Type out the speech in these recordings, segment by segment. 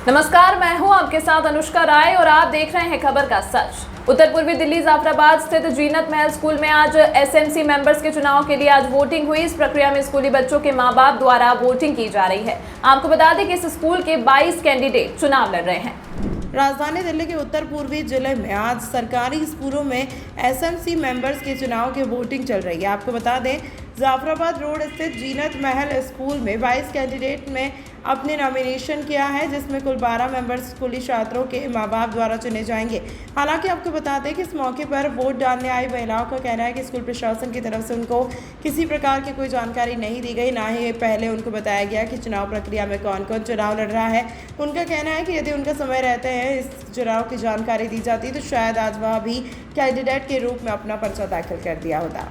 नमस्कार, मैं हूं आपके साथ अनुष्का राय और आप देख रहे हैं खबर का सच। उत्तर पूर्वी दिल्ली जाफराबाद स्थित जीनत महल स्कूल में आज एसएमसी मेंबर्स के चुनाव के लिए आज वोटिंग हुई। इस प्रक्रिया में स्कूली बच्चों के मां बाप द्वारा वोटिंग की जा रही है। आपको बता दें कि इस स्कूल के 22 कैंडिडेट चुनाव लड़ रहे हैं। राजधानी दिल्ली के उत्तर पूर्वी जिले में आज सरकारी स्कूलों में एसएमसी मेंबर्स के चुनाव की वोटिंग चल रही है। आपको बता दें, जाफराबाद रोड स्थित जीनत महल स्कूल में 22 कैंडिडेट ने अपने नॉमिनेशन किया है, जिसमें कुल 12 मेंबर्स स्कूली छात्रों के मां बाप द्वारा चुने जाएंगे। हालांकि आपको बता दें कि इस मौके पर वोट डालने आई महिलाओं का कहना है कि स्कूल प्रशासन की तरफ से उनको किसी प्रकार की कोई जानकारी नहीं दी गई, ना ही पहले उनको बताया गया कि चुनाव प्रक्रिया में कौन कौन चुनाव लड़ रहा है। उनका कहना है कि यदि उनका समय रहते हैं इस चुनाव की जानकारी दी जाती तो शायद आज वह भी कैंडिडेट के रूप में अपना पर्चा दाखिल कर दिया होता।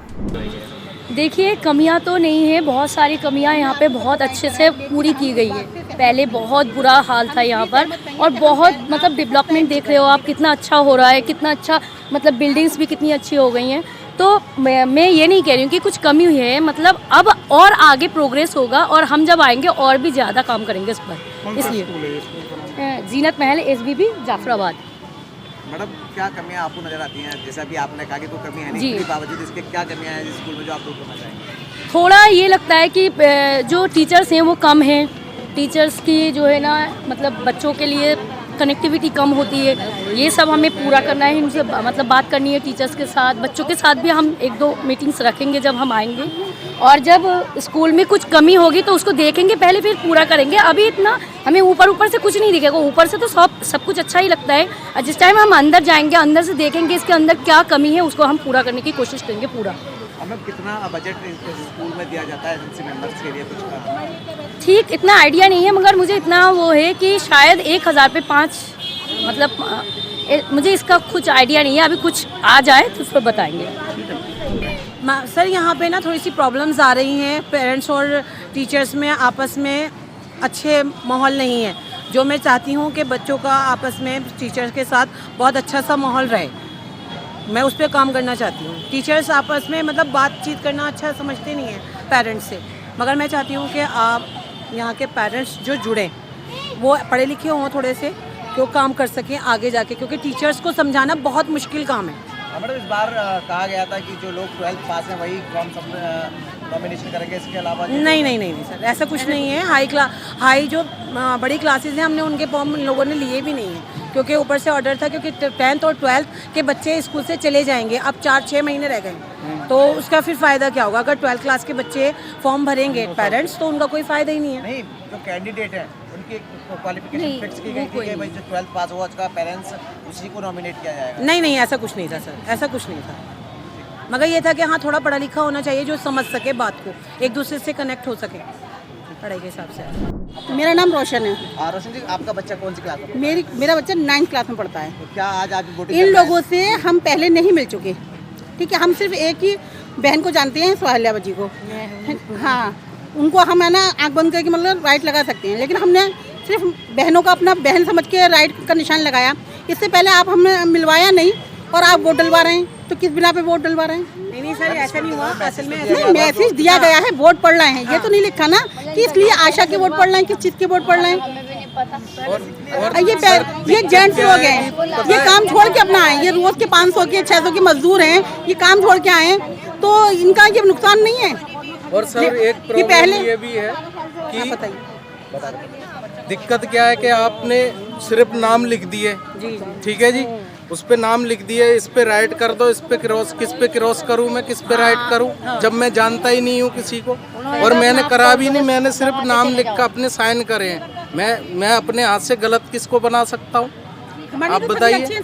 देखिए, कमियां तो नहीं है, बहुत सारी कमियां यहाँ पे बहुत अच्छे से पूरी की गई है। पहले बहुत बुरा हाल था यहाँ पर और बहुत डेवलपमेंट देख रहे हो आप, कितना अच्छा हो रहा है, कितना अच्छा बिल्डिंग्स भी कितनी अच्छी हो गई हैं। तो मैं ये नहीं कह रही हूँ कि कुछ कमी हुई है, अब और आगे प्रोग्रेस होगा और हम जब आएंगे और भी ज़्यादा काम करेंगे इस पर। इसलिए जीनत महल एसबीबी जाफराबाद। मैडम, क्या कमियां आपको नजर आती हैं? जैसा भी आपने कहा कि कोई कमी है नहीं, इसके बावजूद इसके क्या कमियां हैं स्कूल में जो आप दूर करना चाहेंगे? थोड़ा ये लगता है कि जो टीचर्स हैं वो कम हैं। टीचर्स की जो है ना बच्चों के लिए कनेक्टिविटी कम होती है। ये सब हमें पूरा करना है, इनसे बात करनी है टीचर्स के साथ। बच्चों के साथ भी हम 1-2 मीटिंग्स रखेंगे जब हम आएंगे, और जब स्कूल में कुछ कमी होगी तो उसको देखेंगे पहले, फिर पूरा करेंगे। अभी इतना हमें ऊपर से कुछ नहीं दिखेगा, ऊपर से तो सब कुछ अच्छा ही लगता है। और जिस टाइम हम अंदर जाएंगे, अंदर से देखेंगे इसके अंदर क्या कमी है, उसको हम पूरा करने की कोशिश करेंगे पूरा। हमें कितना बजट स्कूल में दिया जाता है एसएमसी मेंबर्स के लिए? कुछ ठीक इतना आइडिया नहीं है, मगर मुझे इतना वो है कि शायद 1000 पे 5 मुझे इसका कुछ आइडिया नहीं है। अभी कुछ आ जाए तो फिर बताएंगे। सर, यहाँ पे ना थोड़ी सी प्रॉब्लम्स आ रही हैं। पेरेंट्स और टीचर्स में आपस में अच्छे माहौल नहीं है। जो मैं चाहती हूँ कि बच्चों का आपस में टीचर्स के साथ बहुत अच्छा सा माहौल रहे, मैं उस पर काम करना चाहती हूँ। टीचर्स आपस में बातचीत करना अच्छा समझते नहीं हैं पेरेंट्स से, मगर मैं चाहती हूँ कि आप यहाँ के पेरेंट्स जो जुड़ें वो पढ़े लिखे हों थोड़े से, कि वो काम कर सकें आगे जाके, क्योंकि टीचर्स को समझाना बहुत मुश्किल काम है। मैडम, इस बार कहा गया था कि जो लोग 12th पास हैं वही फॉर्म नॉमिनेशन करेंगे, इसके अलावा नहीं सर, ऐसा कुछ नहीं है। हाई जो बड़ी क्लासेस हैं हमने उनके फॉर्म लोगों ने लिए भी नहीं है, क्योंकि ऊपर से ऑर्डर था, क्योंकि 10th और 12th के बच्चे स्कूल से चले जाएंगे। अब 4-6 महीने रह गए, तो उसका फिर फ़ायदा क्या होगा? अगर 12th क्लास के बच्चे फॉर्म भरेंगे पेरेंट्स, तो उनका कोई फ़ायदा ही नहीं है। नहीं, जो कैंडिडेट है उनकी क्वालिफिकेशन फिक्स की गई थी कि भाई जो 12th पास हुआ उसका पेरेंट्स उसी को नॉमिनेट किया जाएगा। नहीं, ऐसा कुछ नहीं था सर, ऐसा कुछ नहीं था। मगर ये था कि हाँ, थोड़ा पढ़ा लिखा होना चाहिए जो समझ सके बात को, एक दूसरे से कनेक्ट हो सके पढ़ाई के हिसाब से। मेरा नाम रोशन है। रोशन जी, आपका बच्चा कौन सी क्लास में? मेरा बच्चा 9th क्लास में पढ़ता है। तो क्या आज आप वोटिंग इन लोगों से हम पहले नहीं मिल चुके, ठीक है। हम सिर्फ एक ही बहन को जानते हैं, सोहलिया जी को। हाँ, उनको हम है ना आँख बंद करके राइट लगा सकते हैं, लेकिन हमने सिर्फ बहनों का अपना बहन समझ के राइट का निशान लगाया। इससे पहले आप हमने मिलवाया नहीं और आप वोट डलवा रहे हैं, तो किस बिना पे वोट डलवा रहे हैं? नहीं सर, ऐसा नहीं हुआ। असल में नहीं, मैसेज दिया गया है वोट पढ़ रहे हैं, ये तो नहीं लिखा ना कि इसलिए आशा के वोट पढ़ रहे हैं, किस चीज़ के वोट पढ़ रहे हैं। ये जेंट्स लोग हैं, ये काम छोड़ के अपना आए, ये रोज के 500 के 600 के मजदूर हैं, ये काम छोड़ के आए, तो इनका ये नुकसान नहीं है। और सर, एक प्रॉब्लम ये भी है कि दिक्कत क्या है कि आपने सिर्फ नाम लिख दिए, ठीक है जी, उस पे नाम लिख दिए, इस पे राइट कर दो, इस पे क्रॉस, किस पे क्रॉस करूं मैं, किस पे राइट करूं, जब मैं जानता ही नहीं हूं किसी को, और मैंने करा भी नहीं। मैंने सिर्फ नाम लिख कर अपने साइन करे हैं। मैं अपने हाथ से गलत किसको बना सकता हूं? आप बताइए।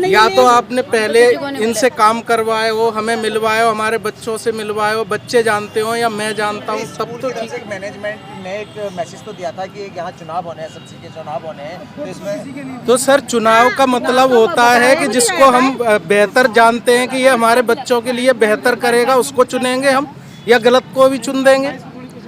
या तो आपने पहले इनसे काम करवाए हो, हमें मिलवाए हो, हमारे बच्चों से मिलवाए हो, बच्चे जानते हो या मैं जानता हूँ, सब तो ठीक है। मैनेजमेंट ने एक मैसेज तो दिया था कि यहाँ चुनाव होने हैं, एसएमसी के चुनाव होने हैं, तो इसमें तो सर, चुनाव का मतलब होता है कि जिसको हम बेहतर जानते हैं कि ये हमारे बच्चों के लिए बेहतर करेगा, उसको चुनेंगे हम, या गलत को भी चुन देंगे।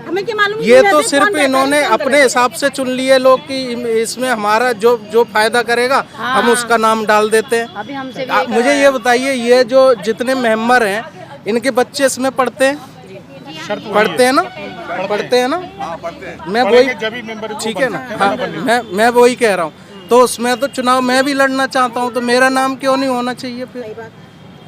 हमें क्या मालूम? ये तो सिर्फ इन्होंने अपने हिसाब से चुन लिए लोग कि इसमें हमारा जो फायदा करेगा हम उसका नाम डाल देते हैं। अभी हमसे मुझे ये बताइए, ये जो जितने मेंबर हैं इनके बच्चे इसमें पढ़ते हैं ना? पढ़ते हैं ना, हाँ पढ़ते हैं, मैं वही, ठीक है ना, हाँ मैं वही कह रहा हूँ। तो उसमें तो चुनाव मैं भी लड़ना चाहता हूँ, तो मेरा नाम क्यों नहीं होना चाहिए फिर?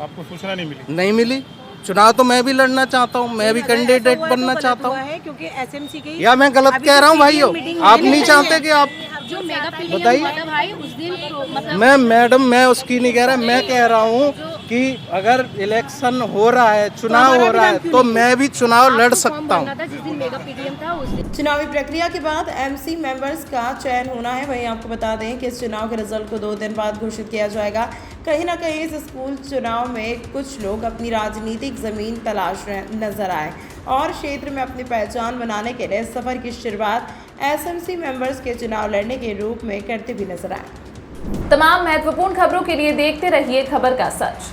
आपको सूचना नहीं मिली? नहीं मिली। चुनाव तो मैं भी लड़ना चाहता हूँ, मैं भी कैंडिडेट बनना चाहता हूँ। क्योंकि एसएमसी के या मैं गलत कह रहा हूँ भाइयों? आप नहीं चाहते कि आप जो मेगा पीडीएम बताइए। हुआ था भाई उस दिन मतलब मैं मैडम मैं उसकी नहीं कह रहा, मैं कह रहा हूँ कि अगर इलेक्शन हो रहा है, चुनाव हो रहा है, तो मैं भी चुनाव लड़ सकता हूँ। जिस दिन मेगा पीडीएम था उस दिन चुनावी प्रक्रिया के बाद एमसी मेंबर्स का चयन होना है। वहीं आपको बता दें कि इस चुनाव के रिजल्ट को 2 दिन बाद घोषित किया जाएगा। कहीं ना कहीं इस स्कूल चुनाव में कुछ लोग अपनी राजनीतिक ज़मीन तलाश रहे नजर आए और क्षेत्र में अपनी पहचान बनाने के लिए इस सफ़र की शुरुआत एसएमसी मेंबर्स के चुनाव लड़ने के रूप में करते भी नजर आए। तमाम महत्वपूर्ण खबरों के लिए देखते रहिए खबर का सच।